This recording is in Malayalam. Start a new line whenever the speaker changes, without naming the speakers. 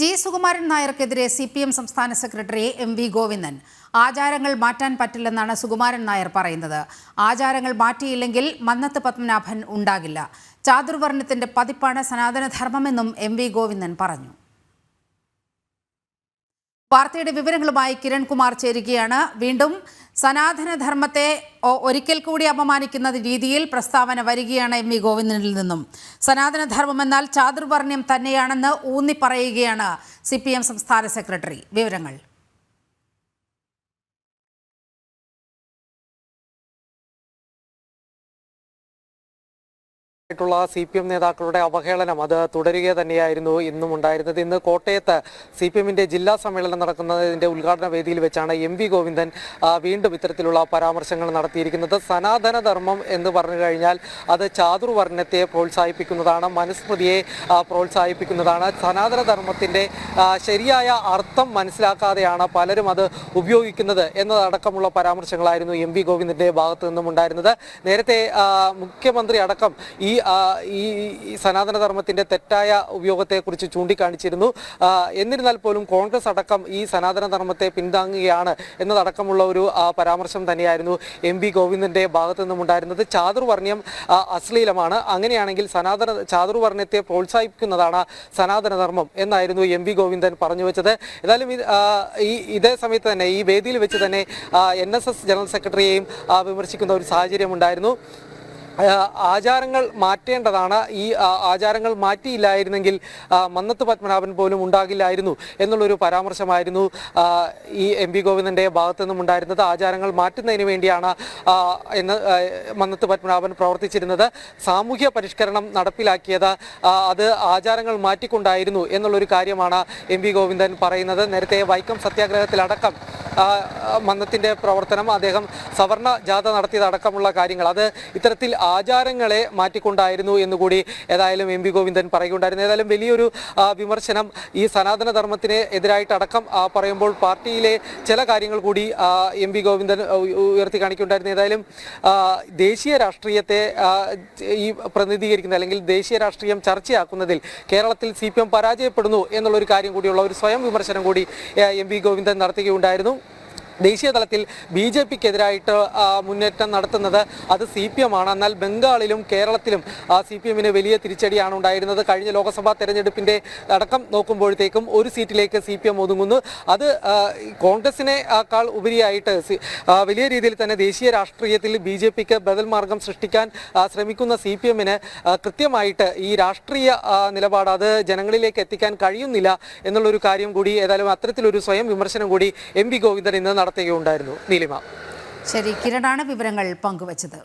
ജി സുകുമാരൻ നായർക്കെതിരെ CPM സംസ്ഥാന സെക്രട്ടറി MV ഗോവിന്ദൻ ആചാരങ്ങൾ മാറ്റാൻ പറ്റില്ലെന്നാണ് സുകുമാരൻ നായർ പറയുന്നത്. ആചാരങ്ങൾ മാറ്റിയില്ലെങ്കിൽ മന്നത്ത് പത്മനാഭൻ ഉണ്ടാകില്ല. ചാതുർവർണ്ണത്തിന്റെ പതിപ്പാണ് സനാതനധർമ്മമെന്നും MV ഗോവിന്ദൻ പറഞ്ഞു. വാർത്തയുടെ വിവരങ്ങളുമായി കിരൺ കുമാർ ചേരുകയാണ്. വീണ്ടും സനാതനധർമ്മത്തെ ഒരിക്കൽ കൂടി അപമാനിക്കുന്ന രീതിയിൽ പ്രസ്താവന വരികയാണ് MV ഗോവിന്ദനിൽ നിന്നും. സനാതനധർമ്മം എന്നാൽ ചാതുർവർണ്ണ്യം തന്നെയാണെന്ന് ഊന്നി പറയുകയാണ് CPM സംസ്ഥാന സെക്രട്ടറി. വിവരങ്ങൾ
CPM നേതാക്കളുടെ അവഹേളനം അത് തുടരുക തന്നെയായിരുന്നു ഇന്നും ഉണ്ടായിരുന്നത്. ഇന്ന് കോട്ടയത്ത് CPMന്റെ ജില്ലാ സമ്മേളനം നടക്കുന്നതിന്റെ ഉദ്ഘാടന വേദിയിൽ വെച്ചാണ് MV ഗോവിന്ദൻ വീണ്ടും ഇത്തരത്തിലുള്ള പരാമർശങ്ങൾ നടത്തിയിരിക്കുന്നത്. സനാതനധർമ്മം എന്ന് പറഞ്ഞു കഴിഞ്ഞാൽ അത് ചാതുർവർണ്ണത്തെ പ്രോത്സാഹിപ്പിക്കുന്നതാണ്, മനുസ്മൃതിയെ പ്രോത്സാഹിപ്പിക്കുന്നതാണ്. സനാതനധർമ്മത്തിന്റെ ശരിയായ അർത്ഥം മനസ്സിലാക്കാതെയാണ് പലരും അത് ഉപയോഗിക്കുന്നത് എന്നതടക്കമുള്ള പരാമർശങ്ങളായിരുന്നു MV ഗോവിന്ദന്റെ ഭാഗത്തു നിന്നും ഉണ്ടായിരുന്നത്. നേരത്തെ മുഖ്യമന്ത്രി അടക്കം ഈ സനാതനധർമ്മത്തിന്റെ തെറ്റായ ഉപയോഗത്തെക്കുറിച്ച് ചൂണ്ടിക്കാണിച്ചിരുന്നു. എന്നിരുന്നാൽ പോലും കോൺഗ്രസ് അടക്കം ഈ സനാതനധർമ്മത്തെ പിന്താങ്ങുകയാണ് എന്നതടക്കമുള്ള ഒരു പരാമർശം തന്നെയായിരുന്നു MV ഗോവിന്ദന്റെ ഭാഗത്തു നിന്നും ഉണ്ടായിരുന്നത്. ചാതുർവർണ്ണ്യം അശ്ലീലമാണ്, അങ്ങനെയാണെങ്കിൽ ചാതുർവർണ്ണ്യത്തെ പ്രോത്സാഹിപ്പിക്കുന്നതാണ് സനാതനധർമ്മം എന്നായിരുന്നു MV ഗോവിന്ദൻ പറഞ്ഞു വെച്ചത്. ഏതായാലും ഇതേ സമയത്ത് തന്നെ ഈ വേദിയിൽ വെച്ച് തന്നെ NSS ജനറൽ സെക്രട്ടറിയെയും വിമർശിക്കുന്ന ഒരു സാഹചര്യം ഉണ്ടായിരുന്നു. ആചാരങ്ങൾ മാറ്റേണ്ടതാണ്, ഈ ആചാരങ്ങൾ മാറ്റിയില്ലായിരുന്നെങ്കിൽ മന്നത്ത് പത്മനാഭൻ പോലും ഉണ്ടാകില്ലായിരുന്നു എന്നുള്ളൊരു പരാമർശമായിരുന്നു ഈ MV ഗോവിന്ദന്റെ ഭാഗത്തു നിന്നും ഉണ്ടായിരുന്നത്. ആചാരങ്ങൾ മാറ്റുന്നതിന് വേണ്ടിയാണ് എന്ന് മന്നത്ത് പത്മനാഭൻ പ്രവർത്തിച്ചിരുന്നത്. സാമൂഹ്യ പരിഷ്കരണം നടപ്പിലാക്കിയത് അത് ആചാരങ്ങൾ മാറ്റിക്കൊണ്ടായിരുന്നു എന്നുള്ളൊരു കാര്യമാണ് MV ഗോവിന്ദൻ പറയുന്നത്. നേരത്തെ വൈക്കം സത്യാഗ്രഹത്തിലടക്കം മന്നത്തിന്റെ പ്രവർത്തനം, അദ്ദേഹം സവർണ ജാഥ നടത്തിയതടക്കമുള്ള കാര്യങ്ങൾ അത് ഇത്തരത്തിൽ ആചാരങ്ങളെ മാറ്റിക്കൊണ്ടായിരുന്നു എന്നുകൂടി ഏതായാലും MV ഗോവിന്ദൻ പറയുകയുണ്ടായിരുന്നു. ഏതായാലും വലിയൊരു വിമർശനം ഈ സനാതനധർമ്മത്തിന് എതിരായിട്ടടക്കം പറയുമ്പോൾ പാർട്ടിയിലെ ചില കാര്യങ്ങൾ കൂടി MV ഗോവിന്ദൻ ഉയർത്തി കാണിക്കുകയുണ്ടായിരുന്നു. ഏതായാലും ദേശീയ രാഷ്ട്രീയത്തെ ഈ പ്രതിനിധീകരിക്കുന്ന അല്ലെങ്കിൽ ദേശീയ രാഷ്ട്രീയം ചർച്ചയാക്കുന്നതിൽ കേരളത്തിൽ CPM പരാജയപ്പെടുന്നു എന്നുള്ളൊരു കാര്യം കൂടിയുള്ള ഒരു സ്വയം വിമർശനം കൂടി MV ഗോവിന്ദൻ നടത്തുകയുണ്ടായിരുന്നു. ദേശീയ തലത്തിൽ BJPക്കെതിരായിട്ട് മുന്നേറ്റം നടത്തുന്നത് അത് CPM ആണ്. എന്നാൽ ബംഗാളിലും കേരളത്തിലും CPMന് വലിയ തിരിച്ചടിയാണ് ഉണ്ടായിരുന്നത്. കഴിഞ്ഞ ലോക്സഭാ തെരഞ്ഞെടുപ്പിന്റെ അടക്കം നോക്കുമ്പോഴത്തേക്കും ഒരു സീറ്റിലേക്ക് CPM ഒതുങ്ങുന്നു. അത് കോൺഗ്രസിനേക്കാൾ ഉപരിയായിട്ട് വലിയ രീതിയിൽ തന്നെ ദേശീയ രാഷ്ട്രീയത്തിൽ BJPക്ക് ബദൽ മാർഗം സൃഷ്ടിക്കാൻ ശ്രമിക്കുന്ന CPMന് കൃത്യമായിട്ട് ഈ രാഷ്ട്രീയ നിലപാട് അത് ജനങ്ങളിലേക്ക് എത്തിക്കാൻ കഴിയുന്നില്ല എന്നുള്ളൊരു കാര്യം കൂടി ഏതായാലും അത്തരത്തിലൊരു സ്വയം വിമർശനം കൂടി MV ഗോവിന്ദൻ ഇന്ന് നടത്തുകയുണ്ടായിരുന്നു. നീലിമ.
ശരി, കിരണാണ് വിവരങ്ങൾ പങ്കുവച്ചത്.